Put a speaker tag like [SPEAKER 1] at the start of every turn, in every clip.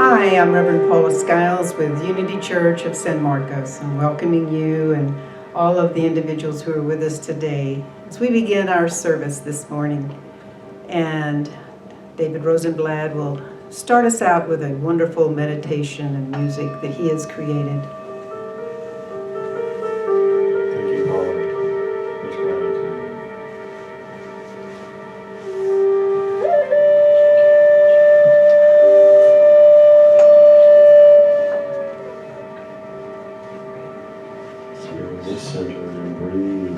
[SPEAKER 1] Hi, I'm Reverend Paula Skiles with Unity Church of San Marcos, and welcoming you and all of the individuals who are with us today as we begin our service this morning. And David Rosenblad will start us out with a wonderful meditation and music that he has created.
[SPEAKER 2] Thank you, Paula. Much gratitude. So you're in this center and breathe.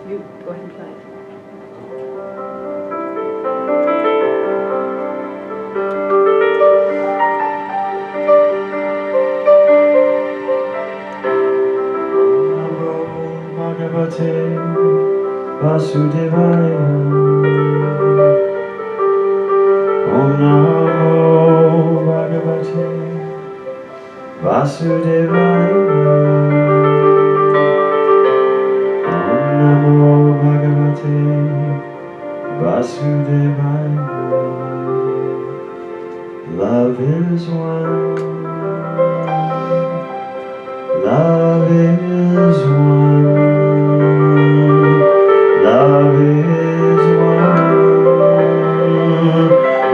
[SPEAKER 1] You go ahead and play.
[SPEAKER 2] Namo Bhagavate Vasudevaya. Om Namo Bhagavate Vasudevaya. Om Namo Bhagavate Vasudevaya. Love is one. Love is one. Love is one. Love is one.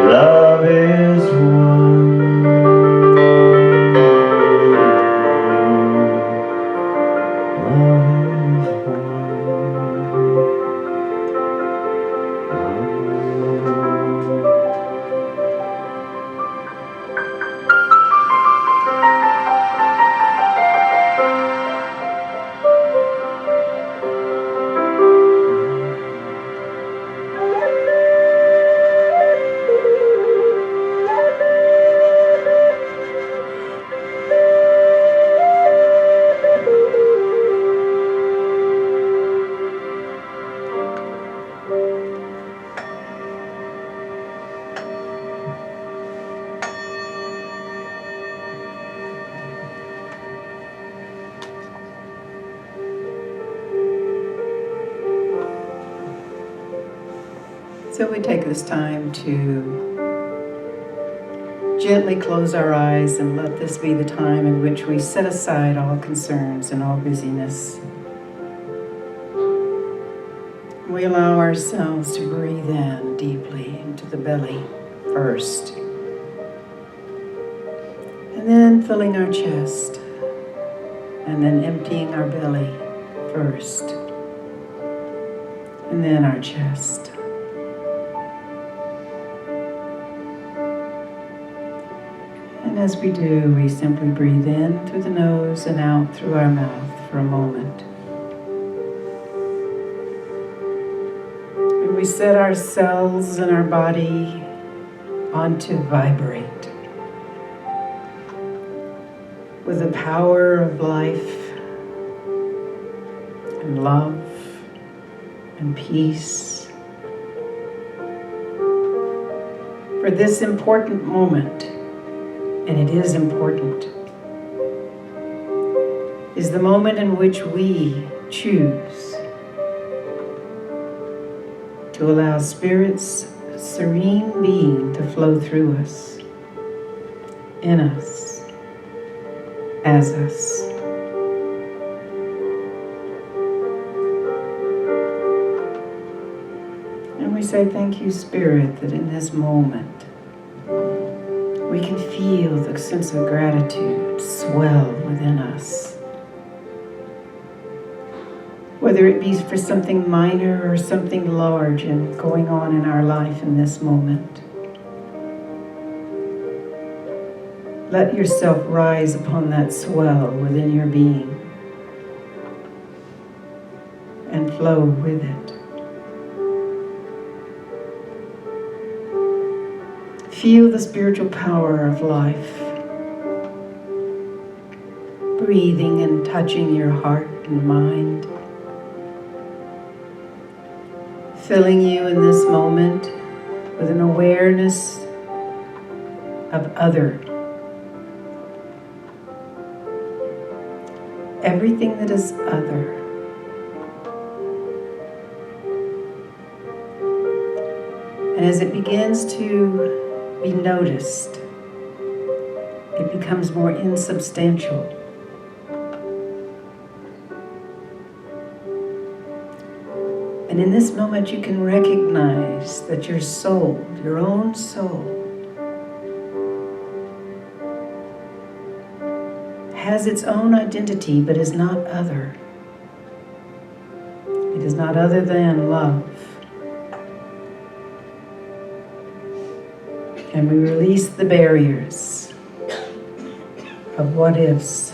[SPEAKER 2] Love is
[SPEAKER 1] So we take this time to gently close our eyes and let this be the time in which we set aside all concerns and all busyness. We allow ourselves to breathe in deeply into the belly first, and then filling our chest, and then emptying our belly first, and then our chest. And as we do, we simply breathe in through the nose and out through our mouth for a moment. And we set our cells and our body on to vibrate with the power of life and love and peace. For this important moment, and it is important, is the moment in which we choose to allow Spirit's serene being to flow through us in us, as us. And we say, thank you, Spirit, that in this moment we can feel the sense of gratitude swell within us. Whether it be for something minor or something large and going on in our life in this moment. Let yourself rise upon that swell within your being and flow with it. Feel the spiritual power of life, breathing and touching your heart and mind, filling you in this moment with an awareness of other. Everything that is other. And as it begins to be noticed, it becomes more insubstantial. And in this moment you can recognize that your soul, your own soul, has its own identity but is not other. It is not other than love. And we release the barriers of what ifs,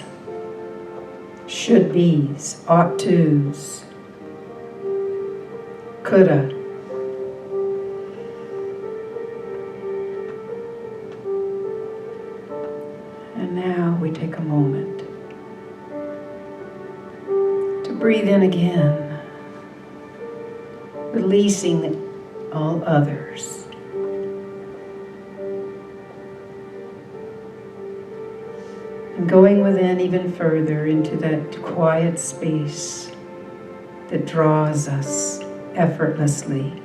[SPEAKER 1] should be's, ought to's, coulda. And now we take a moment to breathe in again, releasing all others. And going within even further into that quiet space that draws us effortlessly.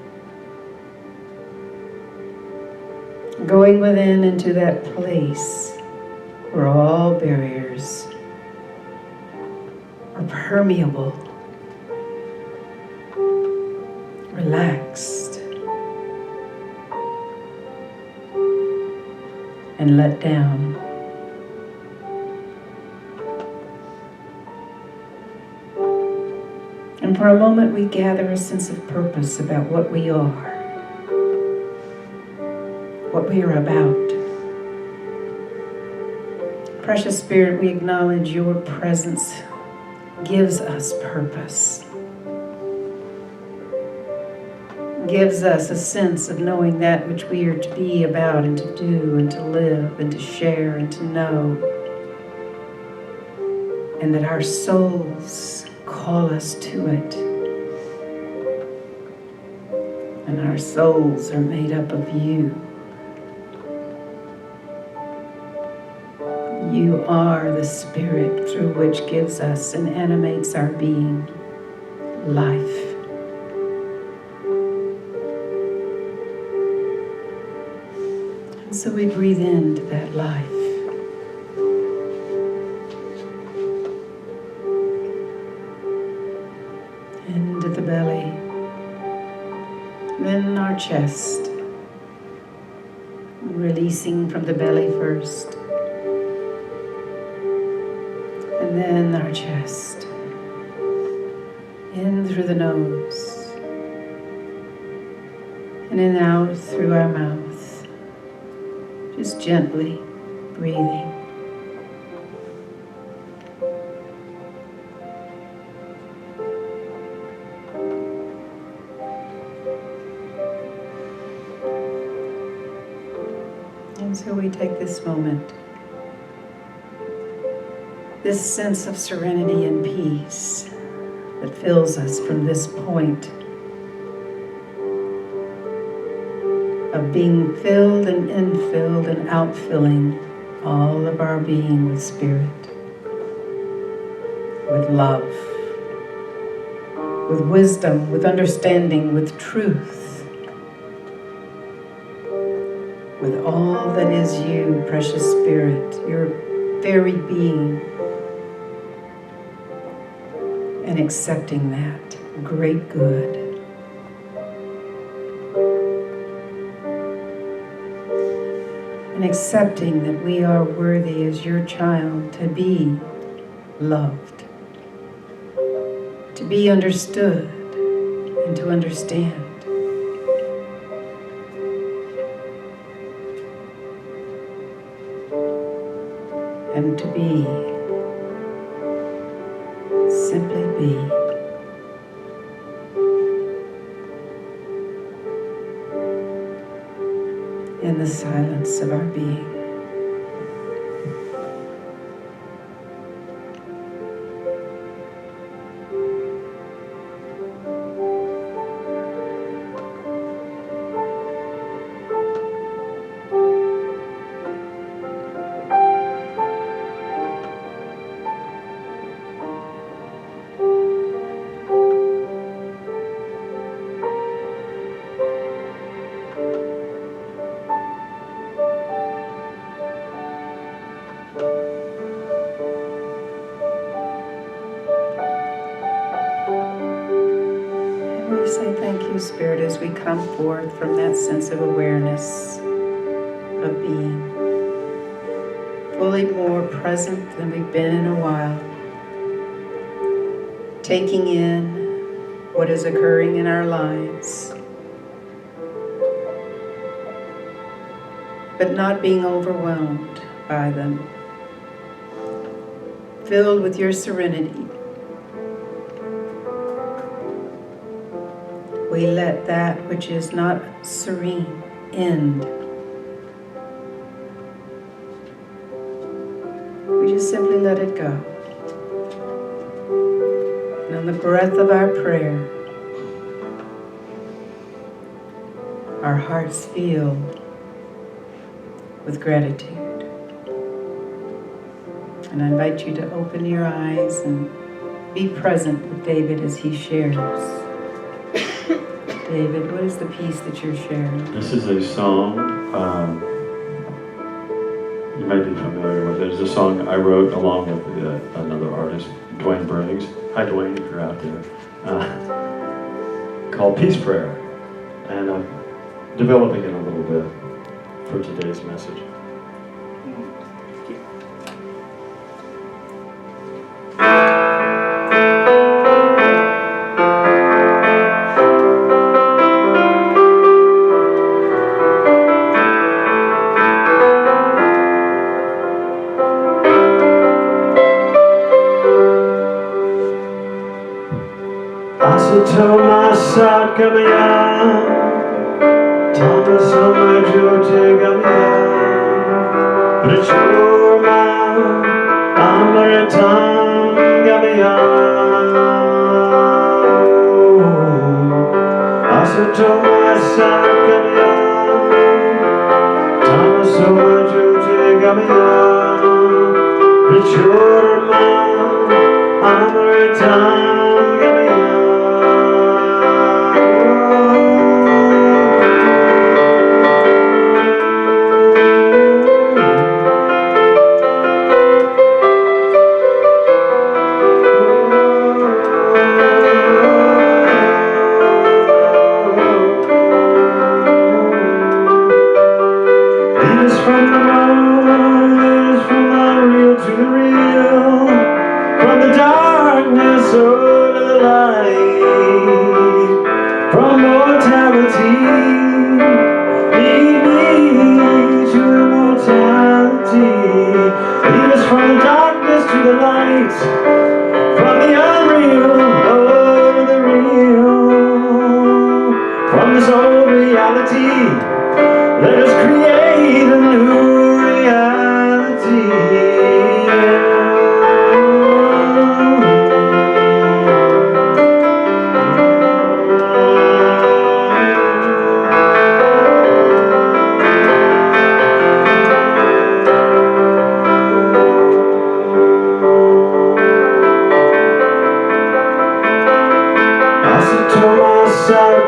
[SPEAKER 1] Going within into that place where all barriers are permeable, relaxed, and let down. And for a moment we gather a sense of purpose about what we are, what we are about. Precious Spirit, we acknowledge your presence gives us purpose. Gives us a sense of knowing that which we are to be about and to do and to live and to share and to know. And that our souls call us to it. And our souls are made up of you. You are the Spirit through which gives us and animates our being life. And so we breathe into that life. Into the belly, then our chest, releasing from the belly first, and then our chest, in through the nose, and then out through our mouth, just gently breathing. And so we take this moment, this sense of serenity and peace that fills us from this point of being filled and infilled and outfilling all of our being with Spirit, with love, with wisdom, with understanding, with truth, with all that is you, precious Spirit, your very being, and accepting that great good. And accepting that we are worthy as your child to be loved, to be understood, and to understand. And to be, simply be. In the silence of our being. We say thank you, Spirit, as we come forth from that sense of awareness of being, fully more present than we've been in a while, taking in what is occurring in our lives, but not being overwhelmed by them, filled with your serenity. We let that which is not serene end. We just simply let it go. And on the breath of our prayer, our hearts feel with gratitude. And I invite you to open your eyes and be present with David as he shares. David, what is the piece that you're sharing?
[SPEAKER 2] This is a song, you might be familiar with it. It's a song I wrote along with another artist, Dwayne Briggs. Hi Dwayne, if you're out there. Called Peace Prayer. And I'm developing it a little bit for today's message. Tell my side coming out, tell me so much you take me out, but it's your mouth, I'm very time, got me out. I said tell my side coming out, tell me so much you take me out, but it's your mouth, I'm very time, got me out.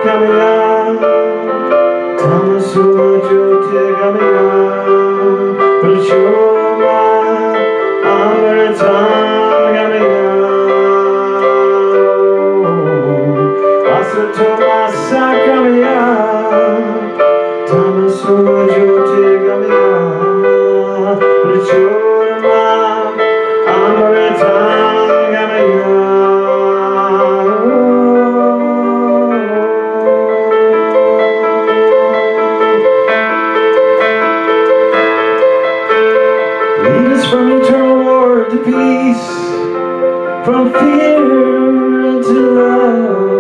[SPEAKER 2] Coming out, tell me so much you'll take From fear to love,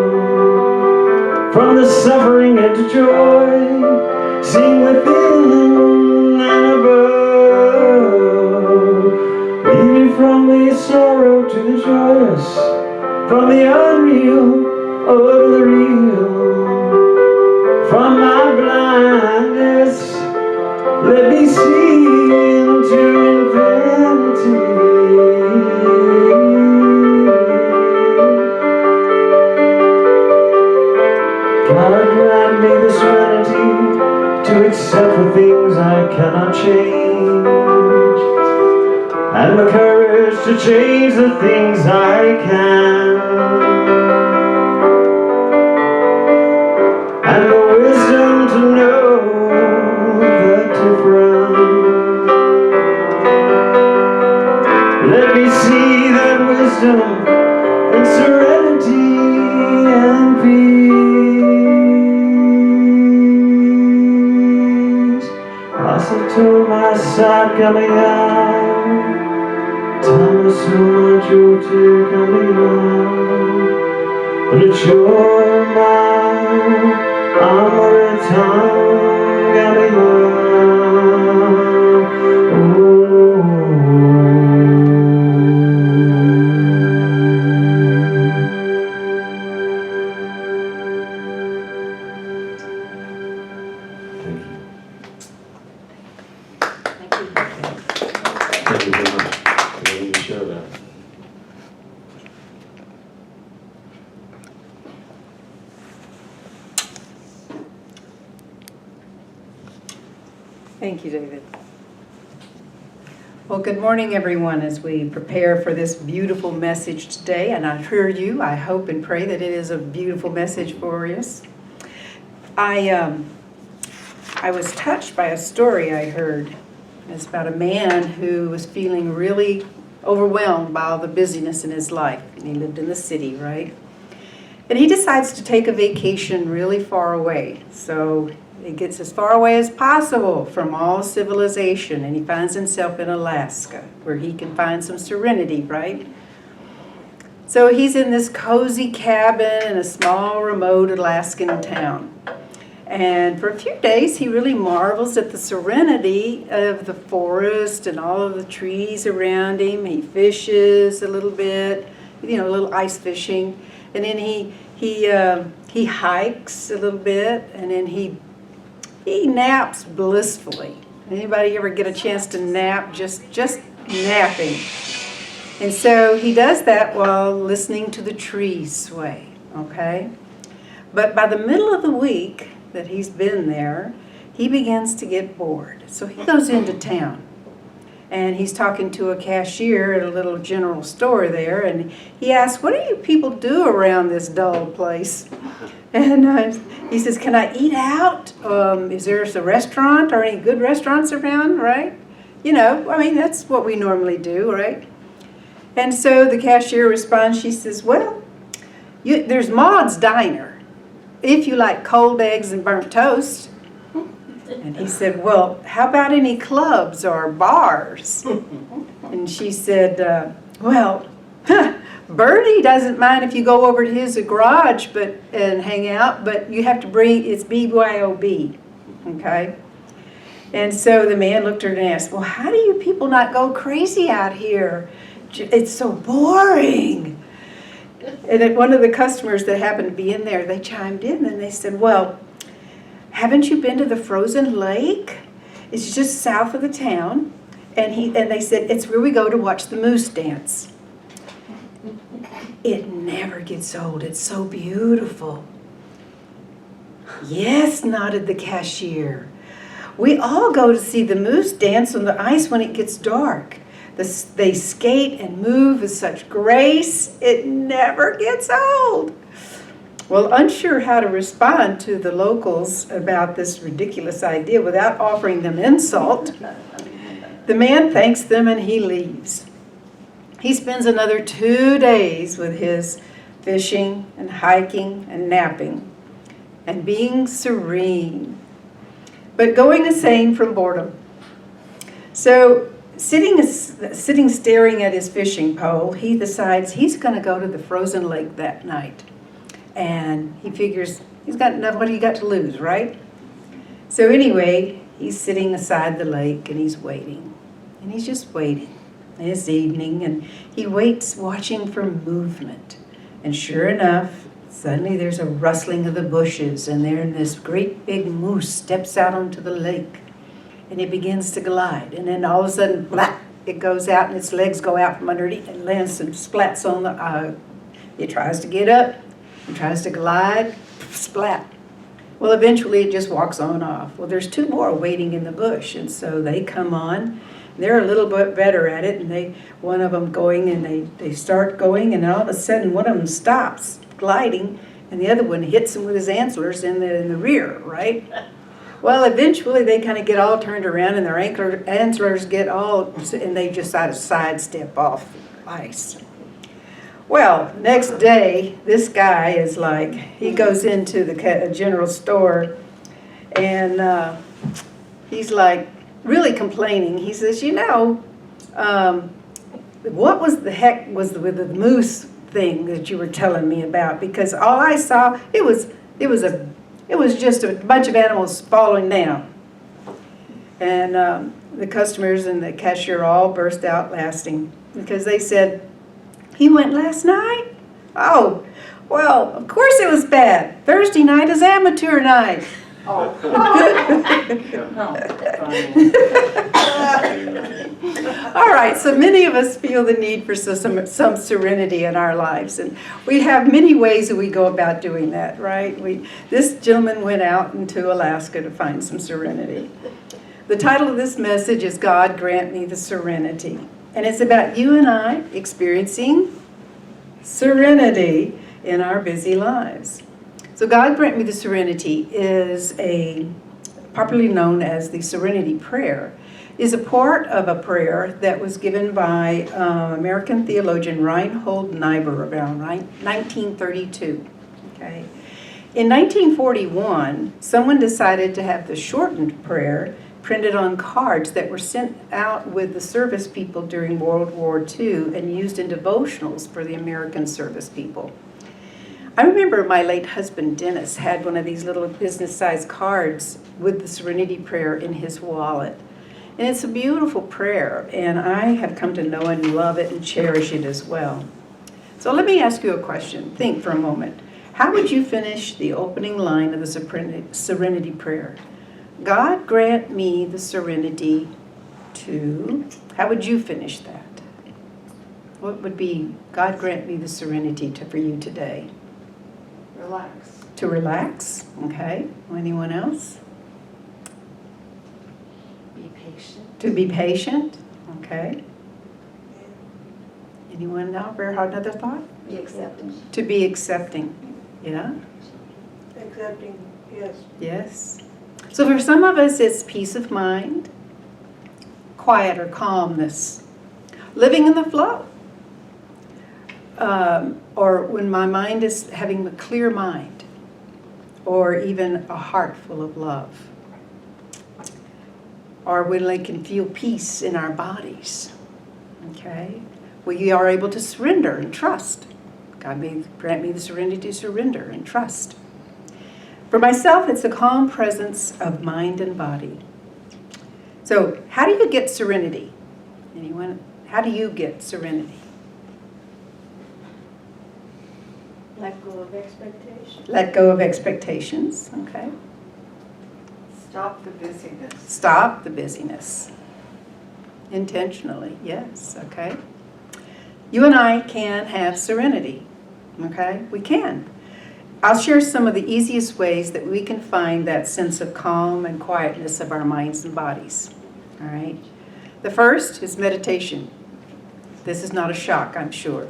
[SPEAKER 2] from the suffering into joy, sing within and above. Lead me from the sorrow to the joyous, from the unreal over to the real. From my blindness, let me see into infinity. God, grant me the serenity to accept the things I cannot change, and the courage to change the things I can, and the wisdom to know the difference. Let me see that wisdom and serenity and peace. Asato Masakamiya, Tamasuma Jyoti Kamiya, Richoma Amritam Gamiya. Thank you very much for letting me share that.
[SPEAKER 1] Thank you, David. Well, good morning, everyone, as we prepare for this beautiful message today. And I hear you. I hope and pray that it is a beautiful message for us. I was touched by a story I heard. It's about a man who was feeling really overwhelmed by all the busyness in his life. And he lived in the city, right? And he decides to take a vacation really far away. So he gets as far away as possible from all civilization. And he finds himself in Alaska, where he can find some serenity, right? So he's in this cozy cabin in a small, remote Alaskan town. And for a few days, he really marvels at the serenity of the forest and all of the trees around him. He fishes a little bit, a little ice fishing. And then he hikes a little bit, and then he naps blissfully. Anybody ever get a chance to nap? Just napping. And so he does that while listening to the trees sway, okay? But by the middle of the week that he's been there, he begins to get bored. So he goes into town, and he's talking to a cashier at a little general store there, and he asks, "What do you people do around this dull place?" And he says, "Can I eat out? Is there a restaurant or any good restaurants around, right?" That's what we normally do, right? And so the cashier responds, she says, "Well, there's Maud's Diner, if you like cold eggs and burnt toast." And he said, "Well, how about any clubs or bars?" And she said, "Well, Bertie doesn't mind if you go over to his garage and hang out, but you have to bring, it's BYOB, okay?" And so the man looked at her and asked, "Well, how do you people not go crazy out here? It's so boring." And then one of the customers that happened to be in there, they chimed in and they said, "Well, haven't you been to the frozen lake? It's just south of the town." And they said, "It's where we go to watch the moose dance. It never gets old. It's so beautiful." "Yes," nodded the cashier. We all go to see the moose dance on the ice when it gets dark. They skate and move with such grace, it never gets old. Well, unsure how to respond to the locals about this ridiculous idea without offering them insult, the man thanks them and he leaves. He spends another 2 days with his fishing and hiking and napping and being serene, but going insane from boredom. So sitting staring at his fishing pole, he decides he's going to go to the frozen lake that night. And he figures he's got enough, what do you got to lose, right? So anyway, he's sitting beside the lake and he's waiting. And he's just waiting. It's evening and he waits watching for movement. And sure enough, suddenly there's a rustling of the bushes and there this great big moose steps out onto the lake. And it begins to glide. And then all of a sudden, blah, it goes out and its legs go out from underneath and lands and splats on the, it tries to get up. It tries to glide, splat. Well, eventually it just walks on off. Well, there's 2 more waiting in the bush, and so they come on. They're a little bit better at it, and one of them going, and they start going, and all of a sudden one of them stops gliding, and the other one hits him with his antlers in the rear, right? Well, eventually they kind of get all turned around, and their antlers get all, and they just sidestep off the ice. Well, next day, this guy is like, he goes into the general store and he's like really complaining. He says, what was the heck was with the moose thing that you were telling me about? Because all I saw, it was just a bunch of animals falling down. And the customers and the cashier all burst out laughing because they said, he went last night? Oh, well, of course it was bad. Thursday night is amateur night.
[SPEAKER 3] Oh.
[SPEAKER 1] All right, so many of us feel the need for some serenity in our lives, and we have many ways that we go about doing that, right? This gentleman went out into Alaska to find some serenity. The title of this message is God Grant Me the Serenity. And it's about you and I experiencing serenity in our busy lives. So God Grant Me the Serenity is popularly known as the Serenity Prayer, is a part of a prayer that was given by American theologian Reinhold Niebuhr around 1932. Okay. In 1941, someone decided to have the shortened prayer printed on cards that were sent out with the service people during World War II and used in devotionals for the American service people. I remember my late husband, Dennis, had one of these little business-sized cards with the Serenity Prayer in his wallet. And it's a beautiful prayer, and I have come to know and love it and cherish it as well. So let me ask you a question. Think for a moment. How would you finish the opening line of the Serenity Prayer? God grant me the serenity to, how would you finish that? What would be, God grant me the serenity for you today?
[SPEAKER 3] Relax.
[SPEAKER 1] To relax, okay. Anyone else?
[SPEAKER 3] Be patient.
[SPEAKER 1] To be patient, okay. Anyone else? Another thought?
[SPEAKER 3] Be accepting.
[SPEAKER 1] To be accepting, yeah.
[SPEAKER 3] Accepting, yes.
[SPEAKER 1] Yes. So for some of us, it's peace of mind, quiet or calmness, living in the flow, or when my mind is having a clear mind, or even a heart full of love, or when we can feel peace in our bodies, okay? We are able to surrender and trust. God may grant me the serenity to surrender and trust. For myself, it's a calm presence of mind and body. So, how do you get serenity? Anyone? How do you get serenity?
[SPEAKER 3] Let go of expectations.
[SPEAKER 1] Let go of expectations, okay?
[SPEAKER 3] Stop the busyness.
[SPEAKER 1] Stop the busyness. Intentionally, yes, okay? You and I can have serenity, okay? We can. I'll share some of the easiest ways that we can find that sense of calm and quietness of our minds and bodies. All right? The first is meditation. This is not a shock, I'm sure.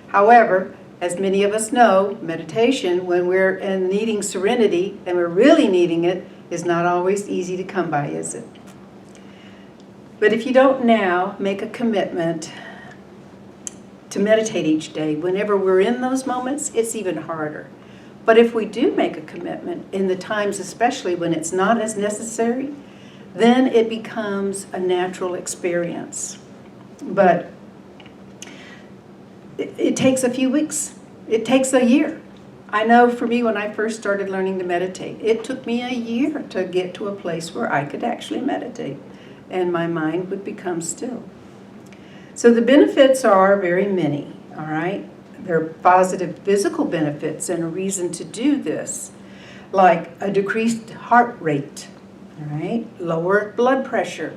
[SPEAKER 1] However, as many of us know, meditation, when we're needing serenity, and we're really needing it, is not always easy to come by, is it? But if you don't now make a commitment to meditate each day, whenever we're in those moments, it's even harder. But if we do make a commitment, in the times especially when it's not as necessary, then it becomes a natural experience. But it takes a few weeks. It takes a year. I know for me, when I first started learning to meditate, it took me a year to get to a place where I could actually meditate and my mind would become still. So the benefits are very many, all right? There are positive physical benefits and a reason to do this, like a decreased heart rate, all right? Lower blood pressure,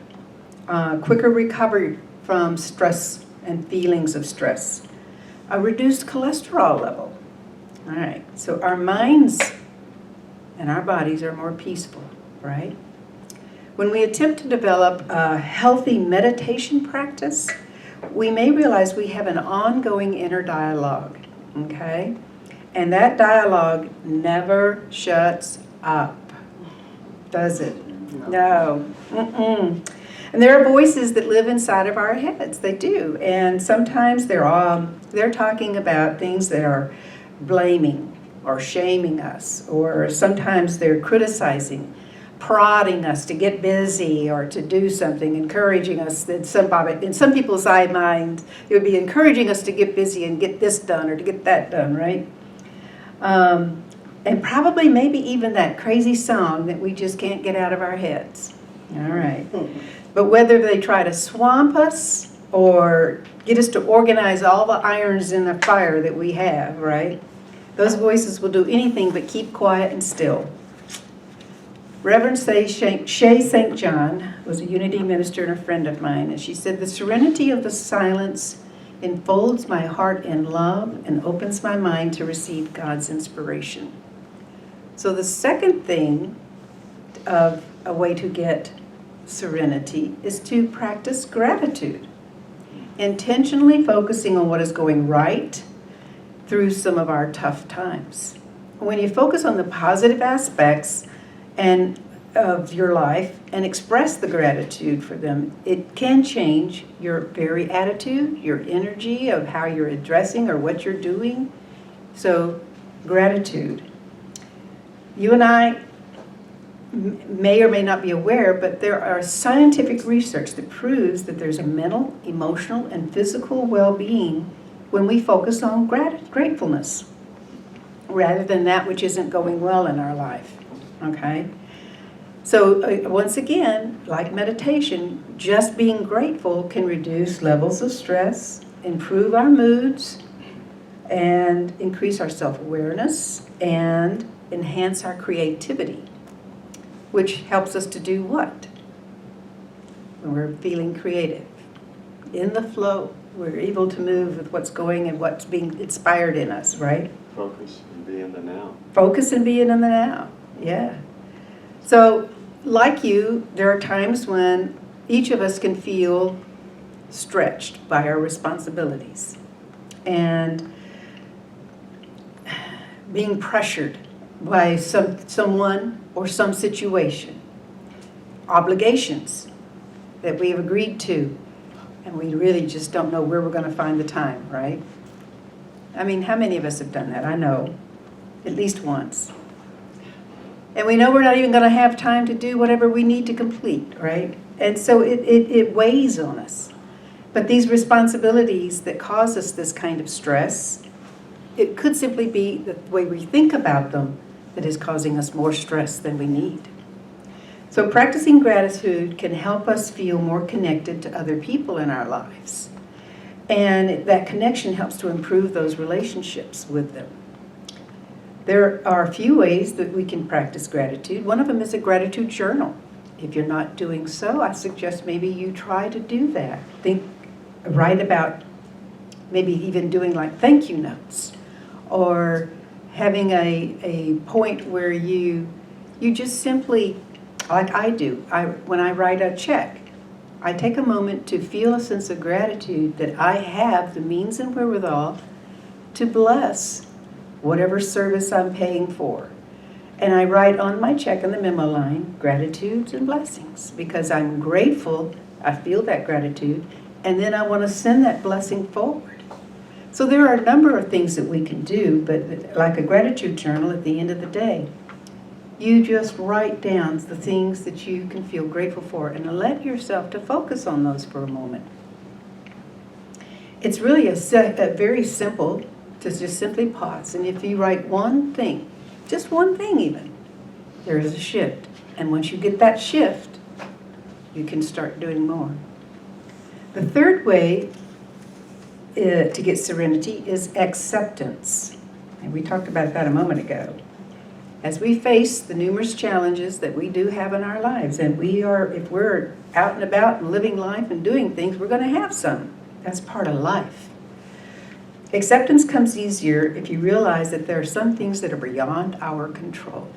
[SPEAKER 1] quicker recovery from stress and feelings of stress, a reduced cholesterol level. All right, so our minds and our bodies are more peaceful, right? When we attempt to develop a healthy meditation practice, we may realize we have an ongoing inner dialogue, okay? And that dialogue never shuts up, does it? No. Mm-mm. And there are voices that live inside of our heads. They do. And sometimes they're talking about things that are blaming or shaming us, or sometimes they're criticizing, prodding us to get busy or to do something, encouraging us. In some people's eye mind, it would be encouraging us to get busy and get this done or to get that done, right? And probably maybe even that crazy song that we just can't get out of our heads. All right. But whether they try to swamp us or get us to organize all the irons in the fire that we have, right? Those voices will do anything but keep quiet and still. Reverend Shea St. John was a Unity minister and a friend of mine, and she said, "The serenity of the silence enfolds my heart in love and opens my mind to receive God's inspiration." So the second thing of a way to get serenity is to practice gratitude, intentionally focusing on what is going right through some of our tough times. When you focus on the positive aspects and of your life and express the gratitude for them, it can change your very attitude, your energy of how you're addressing or what you're doing. So gratitude. You and I may or may not be aware, but there are scientific research that proves that there's a mental, emotional, and physical well-being when we focus on gratefulness rather than that which isn't going well in our life, okay? So once again, like meditation, just being grateful can reduce levels of stress, improve our moods, and increase our self-awareness, and enhance our creativity, which helps us to do what? When we're feeling creative. In the flow, we're able to move with what's going and what's being inspired in us, right?
[SPEAKER 2] Focus and be in the now.
[SPEAKER 1] Focus and being in the now, yeah. So, like you, there are times when each of us can feel stretched by our responsibilities and being pressured by someone or some situation, obligations that we have agreed to, and we really just don't know where we're going to find the time, right? I mean, how many of us have done that? I know, at least once. And we know we're not even going to have time to do whatever we need to complete, right? And so it weighs on us. But these responsibilities that cause us this kind of stress, it could simply be the way we think about them that is causing us more stress than we need. So practicing gratitude can help us feel more connected to other people in our lives. And that connection helps to improve those relationships with them. There are a few ways that we can practice gratitude. One of them is a gratitude journal. If you're not doing so, I suggest maybe you try to do that. Write about maybe even doing like thank you notes, or having a point where you just simply, like I do, when I write a check, I take a moment to feel a sense of gratitude that I have the means and wherewithal to bless whatever service I'm paying for. And I write on my check in the memo line, gratitudes and blessings, because I'm grateful, I feel that gratitude, and then I want to send that blessing forward. So there are a number of things that we can do, but like a gratitude journal at the end of the day, you just write down the things that you can feel grateful for and let yourself to focus on those for a moment. It's really a very simple to just simply pause. And if you write one thing, just one thing even, there is a shift. And once you get that shift, you can start doing more. The third way to get serenity is acceptance. And we talked about that a moment ago. As we face the numerous challenges that we do have in our lives, and if we're out and about and living life and doing things, we're going to have some. That's part of life. Acceptance comes easier if you realize that there are some things that are beyond our control.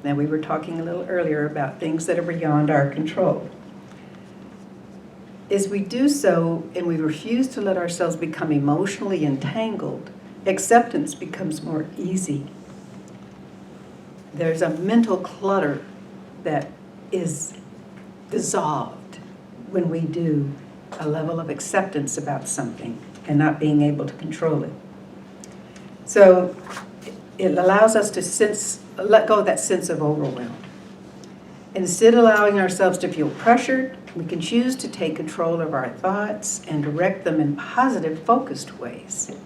[SPEAKER 1] Now, we were talking a little earlier about things that are beyond our control. As we do so and we refuse to let ourselves become emotionally entangled, acceptance becomes more easy. There's a mental clutter that is dissolved when we do a level of acceptance about something and not being able to control it. So it allows us to let go of that sense of overwhelm. Instead of allowing ourselves to feel pressured, we can choose to take control of our thoughts and direct them in positive, focused ways,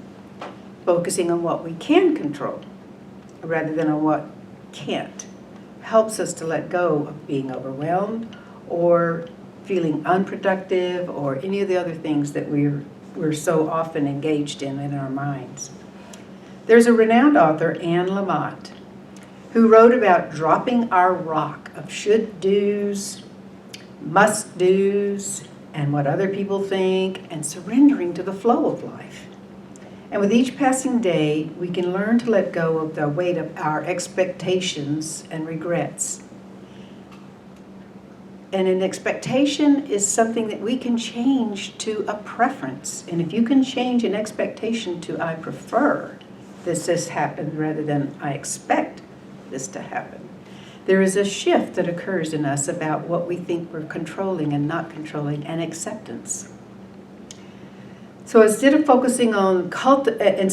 [SPEAKER 1] focusing on what we can control rather than on what can't. Helps us to let go of being overwhelmed or feeling unproductive or any of the other things that we're so often engaged in our minds. There's a renowned author, Anne Lamott, who wrote about dropping our rock of should-dos, must-dos, and what other people think, and surrendering to the flow of life. And with each passing day, we can learn to let go of the weight of our expectations and regrets. And an expectation is something that we can change to a preference. And if you can change an expectation to I prefer this happen rather than I expect this to happen, there is a shift that occurs in us about what we think we're controlling and not controlling, and acceptance. So instead focus on cultivating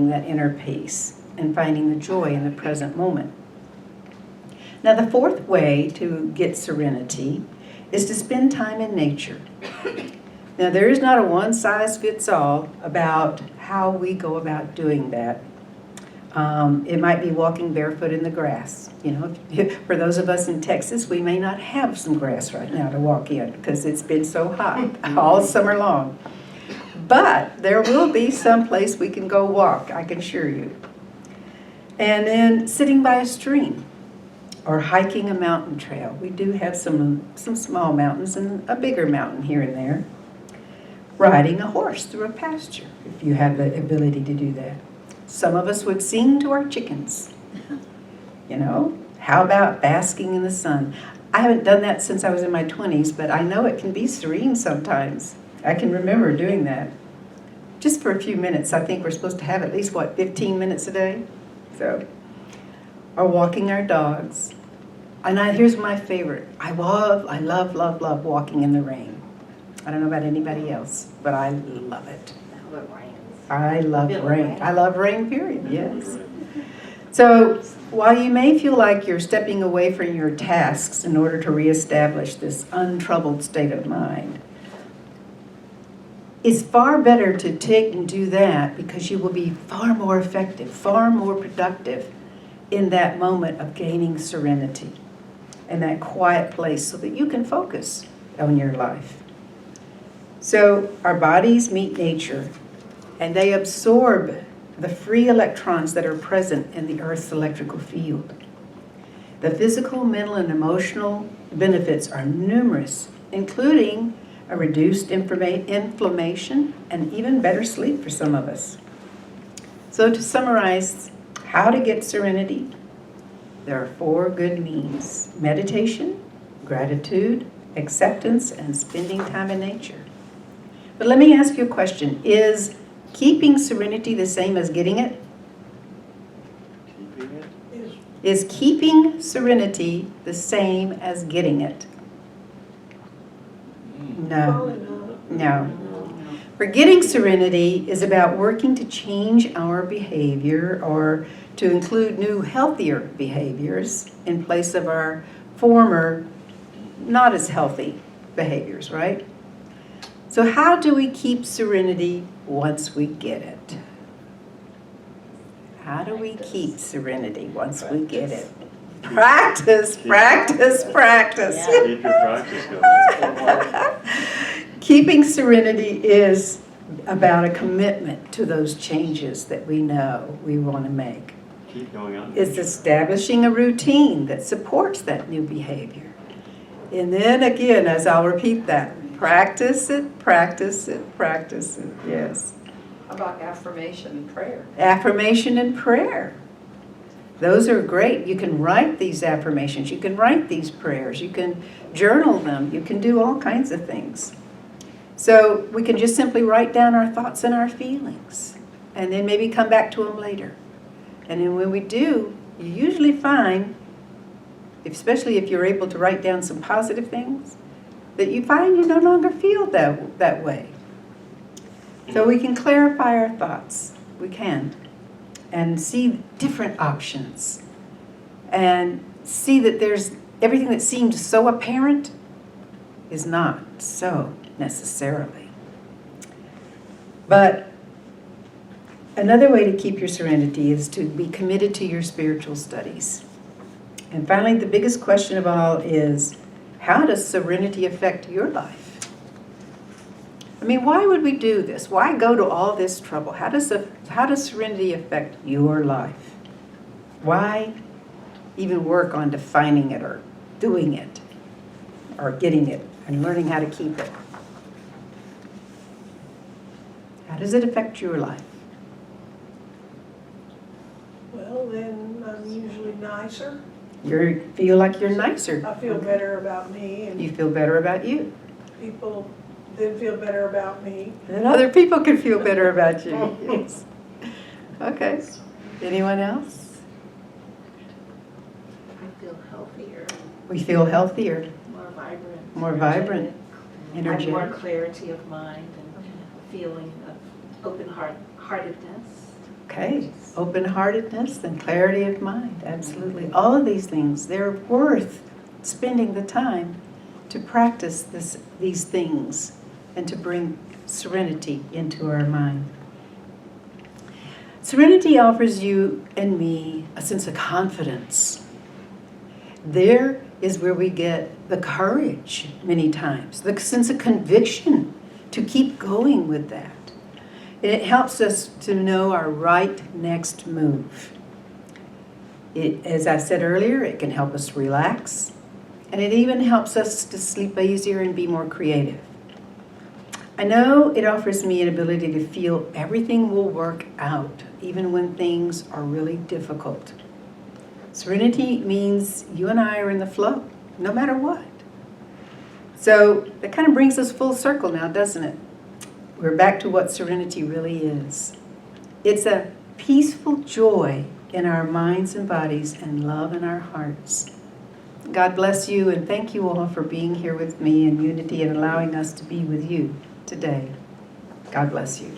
[SPEAKER 1] that inner peace and finding the joy in the present moment. Now, the fourth way to get serenity is to spend time in nature. Now, there is not a one-size-fits-all about how we go about doing that. It might be walking barefoot in the grass. You know, for those of us in Texas, we may not have some grass right now to walk in because it's been so hot all summer long. But there will be some place we can go walk, I can assure you. And then sitting by a stream or hiking a mountain trail. We do have some small mountains and a bigger mountain here and there. Riding a horse through a pasture, if you have the ability to do that. Some of us would sing to our chickens. You know, how about basking in the sun? I haven't done that since I was in my 20s, but I know it can be serene sometimes. I can remember doing that. Just for a few minutes. I think we're supposed to have at least, 15 minutes a day? So, or walking our dogs. And here's my favorite. I love walking in the rain. I don't know about anybody else, but I love it. I love rain. I love rain, period, yes. So while you may feel like you're stepping away from your tasks in order to reestablish this untroubled state of mind, it's far better to take and do that because you will be far more effective, far more productive in that moment of gaining serenity and that quiet place so that you can focus on your life. So our bodies meet nature, and they absorb the free electrons that are present in the Earth's electrical field. The physical, mental, and emotional benefits are numerous, including a reduced inflammation and even better sleep for some of us. So to summarize how to get serenity, there are 4 good means: meditation, gratitude, acceptance, and spending time in nature. But let me ask you a question. Is keeping serenity the same as getting it?
[SPEAKER 2] Keeping it?
[SPEAKER 1] Is keeping serenity the same as getting it? No. No. Forgetting serenity is about working to change our behavior or to include new, healthier behaviors in place of our former, not as healthy behaviors, right? So how do we keep serenity once we get it? How do we keep serenity once we get it? Practice, practice, practice.
[SPEAKER 2] Keep your practice going.
[SPEAKER 1] Keeping serenity is about a commitment to those changes that we know we want to make.
[SPEAKER 2] Keep going on.
[SPEAKER 1] It's establishing a routine that supports that new behavior. And then again, as I'll repeat that, practice it, practice it, practice it. Yes.
[SPEAKER 3] How about affirmation and prayer?
[SPEAKER 1] Affirmation and prayer. Those are great. You can write these affirmations. You can write these prayers. You can journal them. You can do all kinds of things. So we can just simply write down our thoughts and our feelings and then maybe come back to them later. And then when we do, you usually find, especially if you're able to write down some positive things, that you find you no longer feel that way. So we can clarify our thoughts. We can. And see different options. And see that there's everything that seems so apparent is not so necessarily. But another way to keep your serenity is to be committed to your spiritual studies. And finally, the biggest question of all is, how does serenity affect your life? I mean, why would we do this? Why go to all this trouble? How does serenity affect your life? Why even work on defining it or doing it or getting it and learning how to keep it? How does it affect your life?
[SPEAKER 4] Well, then I'm usually nicer.
[SPEAKER 1] You feel like you're nicer.
[SPEAKER 4] I feel better about me,
[SPEAKER 1] You
[SPEAKER 4] and
[SPEAKER 1] feel better about you.
[SPEAKER 4] people then feel better about me.
[SPEAKER 1] And other people can feel better about you. Yes. Okay. Anyone else?
[SPEAKER 5] I feel healthier,
[SPEAKER 1] We feel healthier,
[SPEAKER 5] more vibrant.
[SPEAKER 1] more vibrant,
[SPEAKER 5] I have more
[SPEAKER 1] energetic.
[SPEAKER 5] clarity of mind and a feeling of open-heartedness.
[SPEAKER 1] Okay. Open-heartedness and clarity of mind. Absolutely. All of these things, they're worth spending the time to practice these things and to bring serenity into our mind. Serenity offers you and me a sense of confidence. There is where we get the courage many times, the sense of conviction to keep going with that. And it helps us to know our right next move. As I said earlier, it can help us relax, and it even helps us to sleep easier and be more creative. I know it offers me an ability to feel everything will work out, even when things are really difficult. Serenity means you and I are in the flow, no matter what. So that kind of brings us full circle now, doesn't it? We're back to what serenity really is. It's a peaceful joy in our minds and bodies and love in our hearts. God bless you, and thank you all for being here with me in unity and allowing us to be with you today. God bless you.